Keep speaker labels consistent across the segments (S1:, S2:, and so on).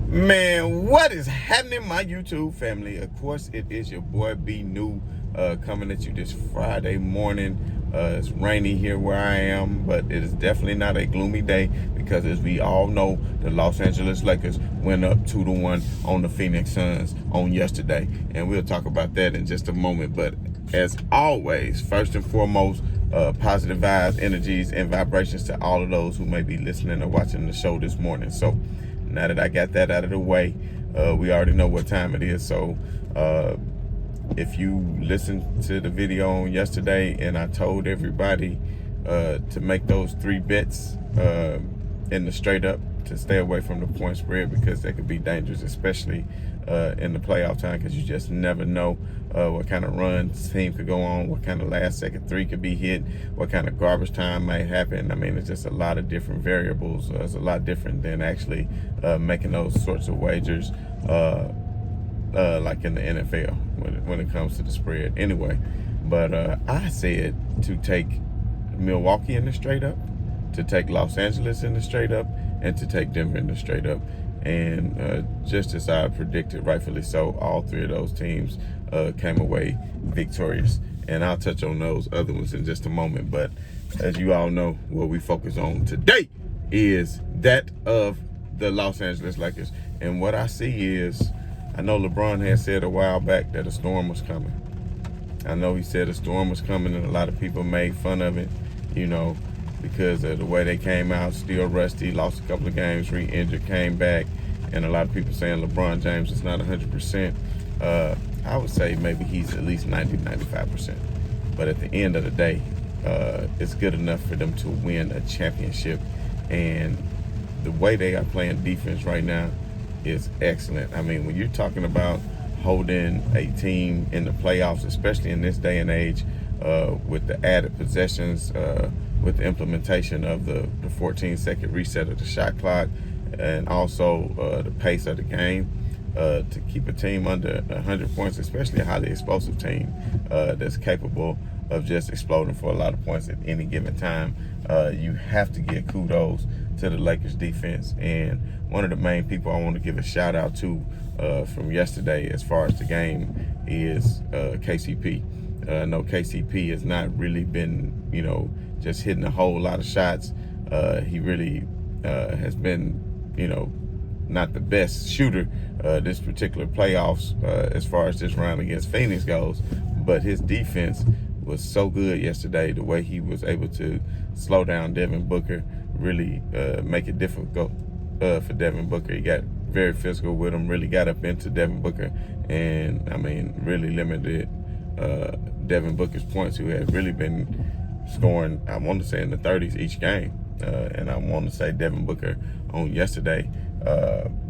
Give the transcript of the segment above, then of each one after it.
S1: Man, what is happening, my YouTube family? Of course, it is your boy B New coming at you this Friday morning. It's rainy here where I am, but it is definitely not a gloomy day because, as we all know, the Los Angeles Lakers went up 2-1 on the Phoenix Suns on yesterday, and we'll talk about that in just a moment. But as always, first and foremost, positive vibes, energies, and vibrations to all of those who may be listening or watching the show this morning. So now that I got that out of the way, we already know what time it is. So if you listened to the video on yesterday and I told everybody to make those 3 bets in the straight up to stay away from the point spread because that could be dangerous, especially in the playoff time, because you just never know what kind of runs team could go on, what kind of last second 3 could be hit, what kind of garbage time might happen. I mean, it's just a lot of different variables. It's a lot different than actually making those sorts of wagers like in the NFL when it comes to the spread anyway. But I said to take Milwaukee in the straight up, to take Los Angeles in the straight up, and to take Denver in the straight up. And just as I predicted, rightfully so, all 3 of those teams came away victorious. And I'll touch on those other ones in just a moment. But as you all know, what we focus on today is that of the Los Angeles Lakers. And what I see is, I know LeBron had said a while back that a storm was coming. I know he said a storm was coming, and a lot of people made fun of it, because of the way they came out, still rusty, lost a couple of games, re-injured, came back, and a lot of people saying LeBron James is not 100%. I would say maybe he's at least 90-95%. But at the end of the day, it's good enough for them to win a championship. And the way they are playing defense right now is excellent. I mean, when you're talking about holding a team in the playoffs, especially in this day and age, with the added possessions, with the implementation of the 14-second reset of the shot clock, and also the pace of the game, to keep a team under 100 points, especially a highly explosive team that's capable of just exploding for a lot of points at any given time. You have to give kudos to the Lakers defense. And one of the main people I want to give a shout out to from yesterday as far as the game is KCP. I know KCP has not really been, just hitting a whole lot of shots. He really has been, not the best shooter this particular playoffs as far as this round against Phoenix goes. But his defense was so good yesterday, the way he was able to slow down Devin Booker, really make it difficult for Devin Booker. He got very physical with him, really got up into Devin Booker, and, I mean, really limited Devin Booker's points, who had really been scoring, I want to say, in the 30s each game. And I want to say Devin Booker on yesterday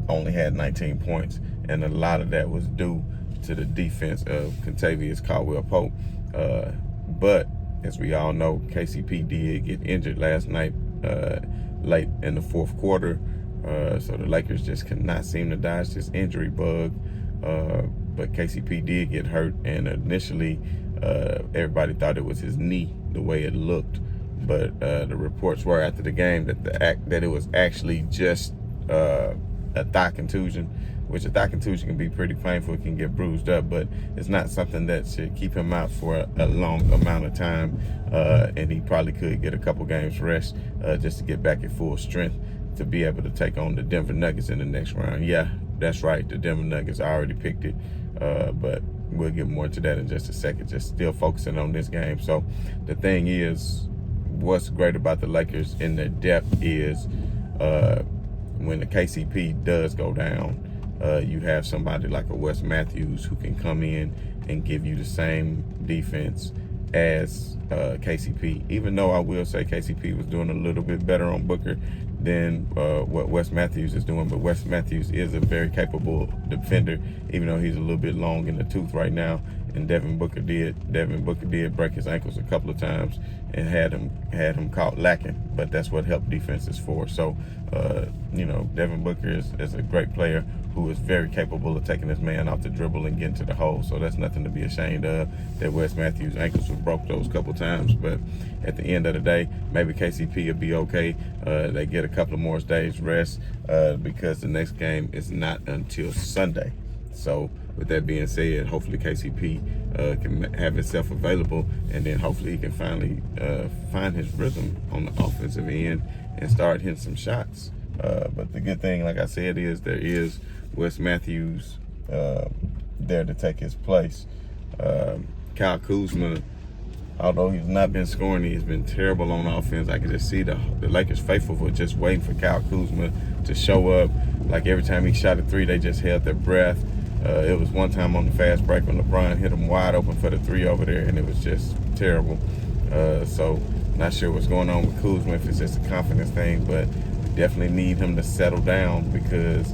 S1: only had 19 points, and a lot of that was due to the defense of Kentavious Caldwell-Pope. But as we all know, KCP did get injured last night late in the 4th quarter. So the Lakers just could not seem to dodge this injury bug. But KCP did get hurt, and initially everybody thought it was his knee, the way it looked. But the reports were after the game that it was actually just a thigh contusion, which a thigh contusion can be pretty painful. It can get bruised up, but it's not something that should keep him out for a long amount of time. And he probably could get a couple games rest just to get back at full strength to be able to take on the Denver Nuggets in the next round. Yeah, that's right. The Denver Nuggets, I already picked it. But we'll get more into that in just a second. Just still focusing on this game. So the thing is, what's great about the Lakers in their depth is when the KCP does go down, you have somebody like a Wes Matthews who can come in and give you the same defense as KCP. Even though I will say KCP was doing a little bit better on Booker than what Wes Matthews is doing, but Wes Matthews is a very capable defender, even though he's a little bit long in the tooth right now and Devin Booker did. Devin Booker did break his ankles a couple of times and had him caught lacking, but that's what help defense is for. So, Devin Booker is a great player who is very capable of taking his man off the dribble and getting to the hole. So that's nothing to be ashamed of, that Wes Matthews' ankles were broke those couple times. But at the end of the day, maybe KCP will be okay. They get a couple of more days rest because the next game is not until Sunday. So with that being said, hopefully KCP can have himself available, and then hopefully he can finally find his rhythm on the offensive end and start hitting some shots. But the good thing, like I said, is there is Wes Matthews there to take his place. Kyle Kuzma, although he's not been scoring, he's been terrible on offense. I can just see the Lakers faithful were just waiting for Kyle Kuzma to show up. Like every time he shot a three, they just held their breath. It was one time on the fast break when LeBron hit him wide open for the three over there, and it was just terrible. So not sure what's going on with Kuzma, if it's just a confidence thing, but we definitely need him to settle down, because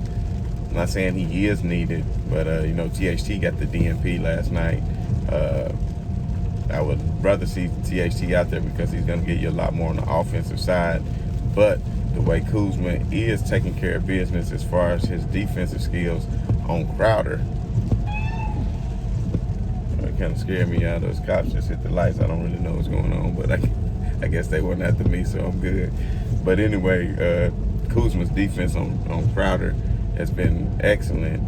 S1: I'm not saying he is needed, but THT got the DNP last night. I would rather see THT out there because he's going to get you a lot more on the offensive side. But the way Kuzma is taking care of business as far as his defensive skills on Crowder, it kind of scared me out. Those cops just hit the lights. I don't really know what's going on, but I guess they weren't after me, so I'm good. But anyway, Kuzma's defense on Crowder has been excellent,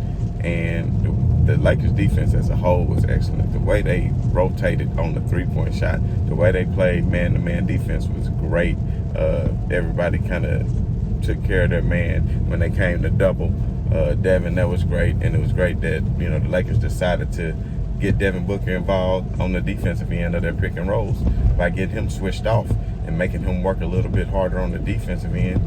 S1: and the Lakers defense as a whole was excellent. The way they rotated on the three-point shot, the way they played man-to-man defense was great. Everybody kind of took care of their man when they came to double. Devin, that was great, and it was great that the Lakers decided to get Devin Booker involved on the defensive end of their pick and rolls by getting him switched off and making him work a little bit harder on the defensive end.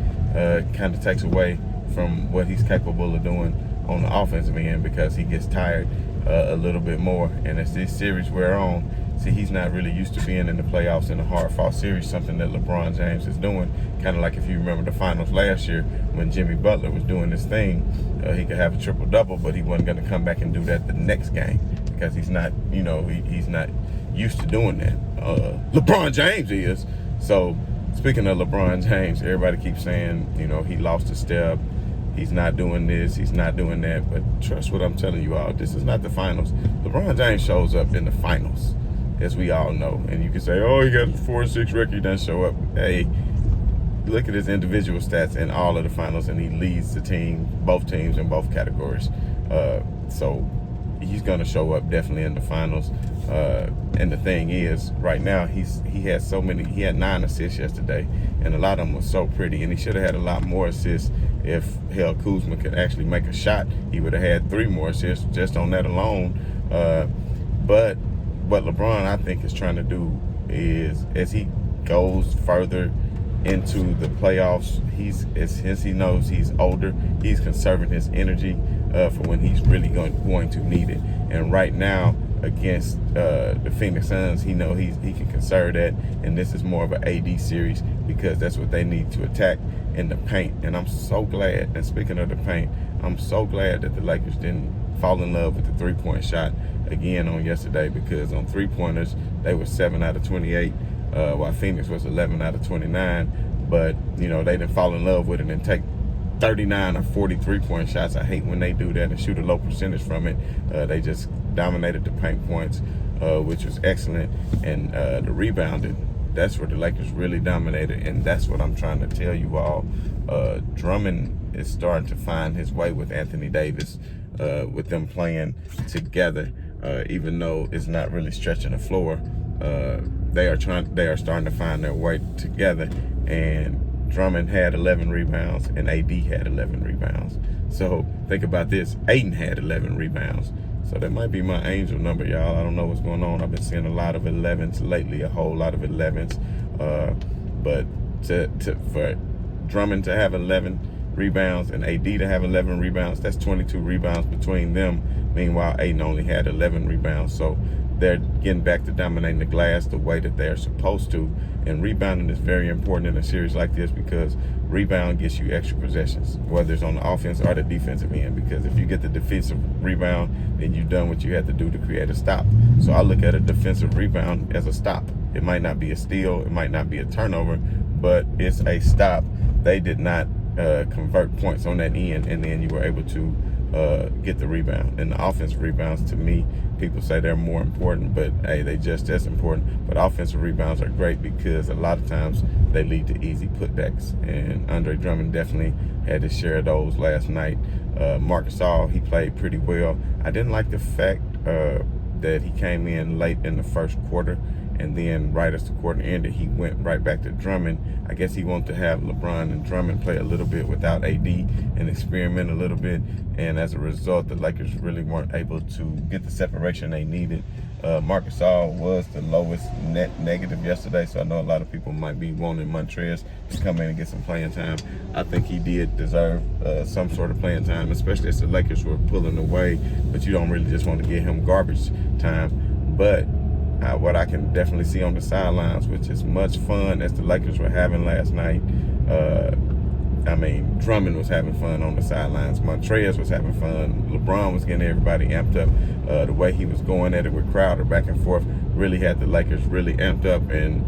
S1: Kind of takes away from what he's capable of doing on the offensive end, because he gets tired a little bit more. And as this series wear on, see, he's not really used to being in the playoffs in a hard-fought series, something that LeBron James is doing. Kind of like if you remember the finals last year when Jimmy Butler was doing this thing. He could have a triple-double, but he wasn't going to come back and do that the next game because he's not, he's not used to doing that. LeBron James is. So speaking of LeBron James, everybody keeps saying, he lost a step. He's not doing this, he's not doing that. But trust what I'm telling you all, this is not the finals. LeBron James shows up in the finals, as we all know. And you can say, oh, he got a 4-6 record, he doesn't show up. Hey, look at his individual stats in all of the finals, and he leads the team, both teams in both categories. So he's going to show up definitely in the finals. And the thing is, right now, he had 9 assists yesterday, and a lot of them were so pretty, and he should have had a lot more assists. If Kuzma could actually make a shot, he would have had 3 more assists just on that alone. But what LeBron, I think, is trying to do is, as he goes further into the playoffs, since he knows he's older, he's conserving his energy for when he's really going to need it. And right now, against the Phoenix Suns, he can conserve that, and this is more of an AD series because that's what they need to attack in the paint. And I'm so glad, and speaking of the paint, I'm so glad that the Lakers didn't fall in love with the three-point shot again on yesterday, because on three-pointers, they were 7 out of 28, while Phoenix was 11 out of 29. But, they didn't fall in love with it and take 39 or 40 three-point shots. I hate when they do that and shoot a low percentage from it. They just dominated the paint points, which was excellent. And the rebounding, that's where the Lakers really dominated, and that's what I'm trying to tell you all. Drummond is starting to find his way with Anthony Davis, with them playing together, even though it's not really stretching the floor. They are starting to find their way together, and Drummond had 11 rebounds and AD had 11 rebounds. So think about this, Ayton had 11 rebounds. So that might be my angel number, y'all. I don't know what's going on. I've been seeing a lot of 11s lately, a whole lot of 11s. But for Drummond to have 11 rebounds and AD to have 11 rebounds, that's 22 rebounds between them. Meanwhile, Ayton only had 11 rebounds. So they're getting back to dominating the glass the way that they're supposed to. And rebounding is very important in a series like this, because rebound gets you extra possessions, whether it's on the offense or the defensive end, because if you get the defensive rebound, then you've done what you had to do to create a stop. So I look at a defensive rebound as a stop. It might not be a steal, it might not be a turnover, but it's a stop. They did not convert points on that end, and then you were able to get the rebound. And the offensive rebounds, to me, people say they're more important, but hey, they just as important. But offensive rebounds are great because a lot of times they lead to easy putbacks, and Andre Drummond definitely had his share of those last night. Marc Gasol, he played pretty well. I didn't like the fact that he came in late in the first quarter, and then right as the quarter ended, he went right back to Drummond. I guess he wanted to have LeBron and Drummond play a little bit without AD and experiment a little bit. And as a result, the Lakers really weren't able to get the separation they needed. Marc Gasol was the lowest net negative yesterday, so I know a lot of people might be wanting Montrez to come in and get some playing time. I think he did deserve some sort of playing time, especially as the Lakers were pulling away, but you don't really just want to give him garbage time. But what I can definitely see on the sidelines, which is much fun as the Lakers were having last night. Drummond was having fun on the sidelines. Montrez was having fun. LeBron was getting everybody amped up. The way he was going at it with Crowder back and forth really had the Lakers really amped up and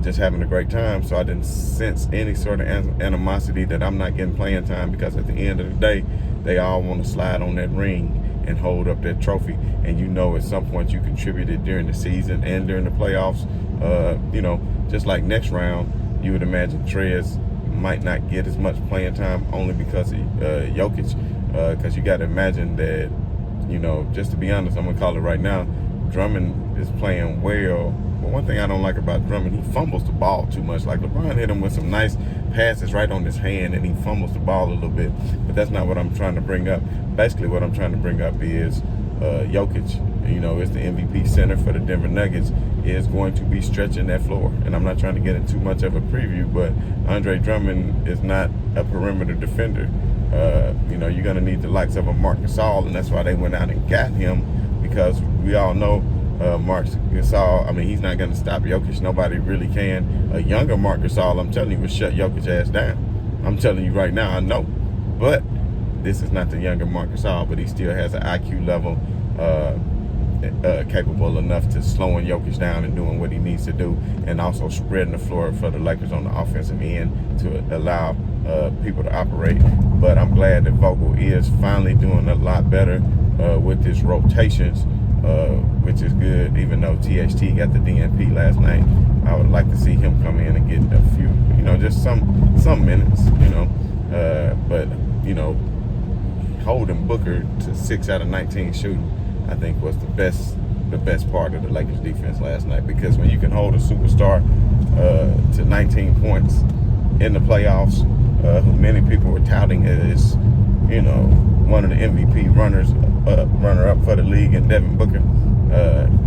S1: just having a great time. So I didn't sense any sort of animosity that I'm not getting playing time, because at the end of the day, they all want to slide on that ring and hold up that trophy. And at some point you contributed during the season and during the playoffs. Just like next round, you would imagine Trez might not get as much playing time only because of Jokic. Because you got to imagine that, just to be honest, I'm going to call it right now, Drummond is playing well. But one thing I don't like about Drummond, he fumbles the ball too much. Like LeBron hit him with some nice passes right on his hand, and he fumbles the ball a little bit. But that's not what I'm trying to bring up. Basically, what I'm trying to bring up is Jokic, is the MVP center for the Denver Nuggets, is going to be stretching that floor. And I'm not trying to get into too much of a preview, but Andre Drummond is not a perimeter defender. You're going to need the likes of a Marc Gasol, and that's why they went out and got him, because we all know Marc Gasol, he's not going to stop Jokic. Nobody really can. A younger Marc Gasol, I'm telling you, would shut Jokic ass down. I'm telling you right now, I know. But this is not the younger Marc Gasol, but he still has an IQ level capable enough to slowing Jokic down and doing what he needs to do, and also spreading the floor for the Lakers on the offensive end to allow people to operate. But I'm glad that Vogel is finally doing a lot better with his rotations, which is good. Even though THT got the DNP last night, I would like to see him come in and get a few, just some minutes, but holding Booker to 6 out of 19 shooting, I think was the best part of the Lakers defense last night. Because when you can hold a superstar to 19 points in the playoffs, who many people were touting as, one of the MVP runner-up for the league, and Devin Booker,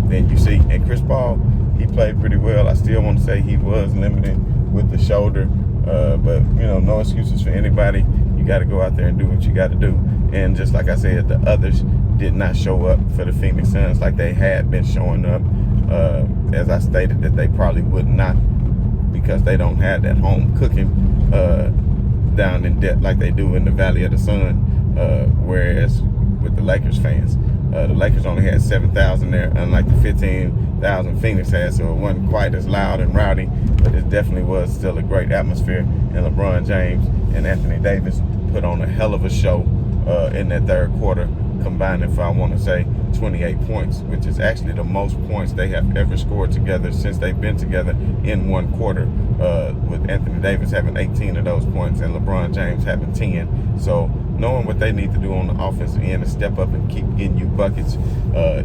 S1: then you see, and Chris Paul, he played pretty well. I still want to say he was limited with the shoulder, but no excuses for anybody. You got to go out there and do what you got to do. And just like I said, the others did not show up for the Phoenix Suns like they had been showing up. As I stated, that they probably would not, because they don't have that home cooking down in depth like they do in the Valley of the Sun. Whereas with the Lakers fans, the Lakers only had 7,000 there, unlike the 15,000 Phoenix had, so it wasn't quite as loud and rowdy, but it definitely was still a great atmosphere. And LeBron James and Anthony Davis put on a hell of a show in that third quarter, combining for, I want to say, 28 points, which is actually the most points they have ever scored together since they've been together in one quarter, with Anthony Davis having 18 of those points and LeBron James having 10. So knowing what they need to do on the offensive end and step up and keep getting you buckets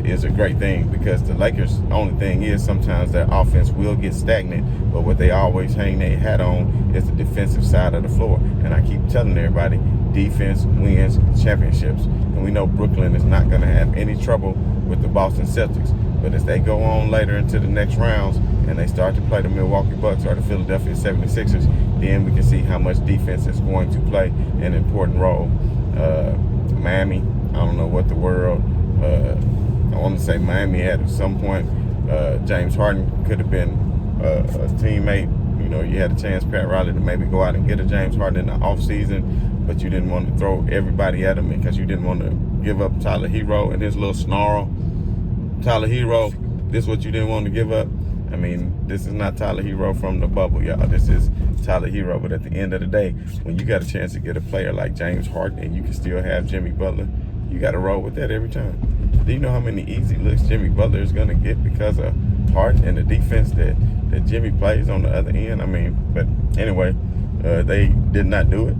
S1: is a great thing, because the Lakers, the only thing is sometimes their offense will get stagnant, but what they always hang their hat on is the defensive side of the floor. And I keep telling everybody, defense wins championships. And we know Brooklyn is not going to have any trouble with the Boston Celtics. But as they go on later into the next rounds and they start to play the Milwaukee Bucks or the Philadelphia 76ers, then we can see how much defense is going to play an important role. Miami, I don't know what the world, I want to say Miami had at some point, James Harden could have been a teammate, You know, you had a chance, Pat Riley, to maybe go out and get a James Harden in the offseason, but you didn't want to throw everybody at him because you didn't want to give up Tyler Hero and his little snarl. Tyler Hero, this is what you didn't want to give up. I mean, this is not Tyler Hero from the bubble, y'all. This is Tyler Hero. But at the end of the day, when you got a chance to get a player like James Harden and you can still have Jimmy Butler, you got to roll with that every time. Do you know how many easy looks Jimmy Butler is going to get because of Harden and the defense that Jimmy plays on the other end? I mean, but anyway, they did not do it.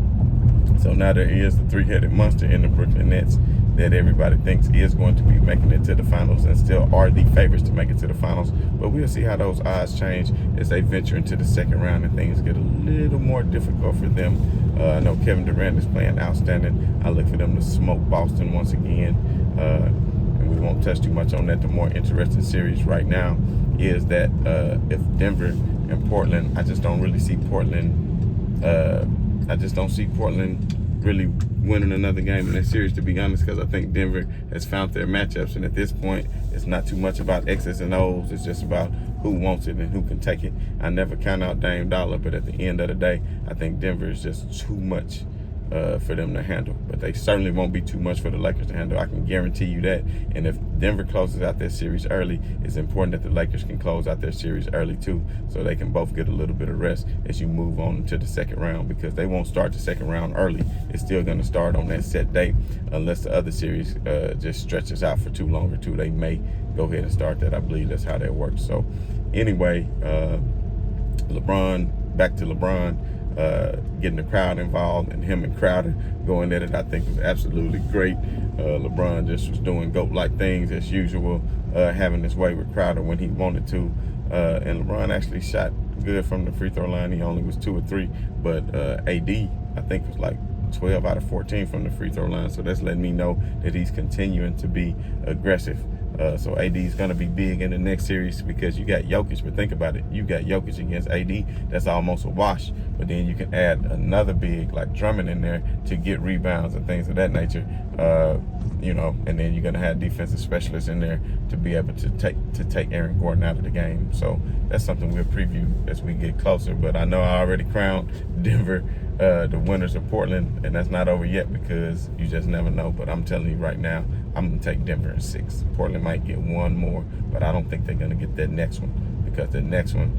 S1: So now there is the three-headed monster in the Brooklyn Nets that everybody thinks is going to be making it to the finals and still are the favorites to make it to the finals. But we'll see how those odds change as they venture into the second round and things get a little more difficult for them. I know Kevin Durant is playing outstanding. I look for them to smoke Boston once again. And we won't touch too much on that. The more interesting series right now is that if Denver and Portland, I just don't really see Portland really winning another game in that series, to be honest, because I think Denver has found their matchups, and at this point, it's not too much about X's and O's. It's just about who wants it and who can take it. I never count out Dame Dollar, but at the end of the day, I think Denver is just too much for them to handle. But they certainly won't be too much for the Lakers to handle. I can guarantee you that. And if Denver closes out their series early, it's important that the Lakers can close out their series early too, so they can both get a little bit of rest as you move on to the second round, because they won't start the second round early. It's still going to start on that set date unless the other series just stretches out for too long or two. They may go ahead and start that. I believe that's how that works. So anyway, back to LeBron. Getting the crowd involved, and him and Crowder going at it, I think was absolutely great. LeBron just was doing GOAT-like things as usual, having his way with Crowder when he wanted to. And LeBron actually shot good from the free throw line. He only was 2 or 3, but AD, I think, was like 12 out of 14 from the free throw line. So that's letting me know that he's continuing to be aggressive. So AD is going to be big in the next series because you got Jokic. But think about it. You got Jokic against AD. That's almost a wash. But then you can add another big like Drummond in there to get rebounds and things of that nature. You know, and then you're going to have defensive specialists in there to be able to take Aaron Gordon out of the game. So that's something we'll preview as we get closer. But I know I already crowned Denver the winners of Portland, and that's not over yet because you just never know. But I'm telling you right now, I'm going to take Denver in 6. Portland might get one more, but I don't think they're going to get that next one, because the next one,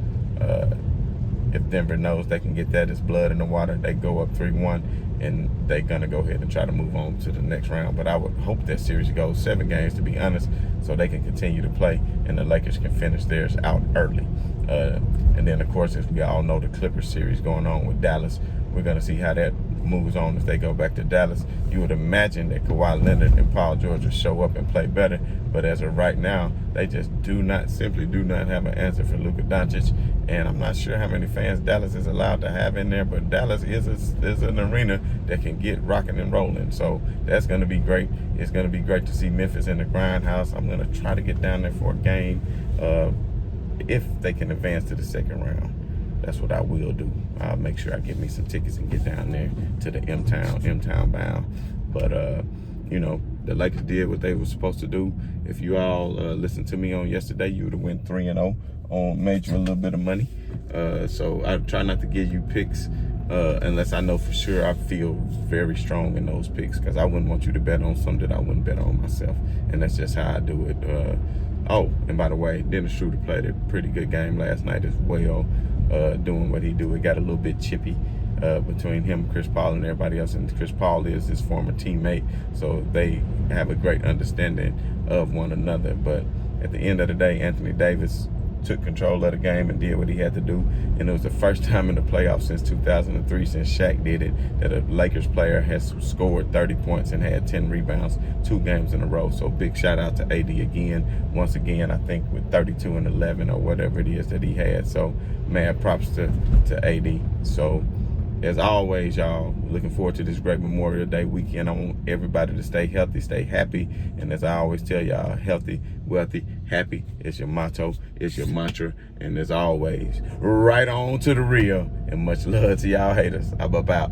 S1: if Denver knows they can get that, it's blood in the water. They go up 3-1, and they're going to go ahead and try to move on to the next round. But I would hope that series goes 7 games, to be honest, so they can continue to play and the Lakers can finish theirs out early. And then, of course, as we all know, the Clippers series going on with Dallas. We're going to see how that moves on as they go back to Dallas. You would imagine that Kawhi Leonard and Paul George will show up and play better, but as of right now, they just simply do not have an answer for Luka Doncic. And I'm not sure how many fans Dallas is allowed to have in there, but Dallas is an arena that can get rocking and rolling. So that's going to be great. It's going to be great to see Memphis in the grindhouse. I'm going to try to get down there for a game if they can advance to the second round. That's what I will do. I'll make sure I get me some tickets and get down there to the M-Town bound. But, you know, the Lakers did what they were supposed to do. If you all listened to me on yesterday, you would have went 3-0 on made you a little bit of money. So I try not to give you picks unless I know for sure I feel very strong in those picks, because I wouldn't want you to bet on something that I wouldn't bet on myself. And that's just how I do it. Oh, and by the way, Dennis Schroeder played a pretty good game last night as well, doing what he do. It got a little bit chippy between him, Chris Paul, and everybody else. And Chris Paul is his former teammate, so they have a great understanding of one another. But at the end of the day, Anthony Davis took control of the game and did what he had to do. And it was the first time in the playoffs since 2003, since Shaq did it, that a Lakers player has scored 30 points and had 10 rebounds 2 games in a row. So big shout out to AD again. Once again, I think with 32 and 11 or whatever it is that he had. So mad props to AD. So as always, y'all, looking forward to this great Memorial Day weekend. I want everybody to stay healthy, stay happy. And as I always tell y'all, healthy, wealthy, happy is your motto, is your mantra. And as always, right on to the real. And much love to y'all haters. I'm about.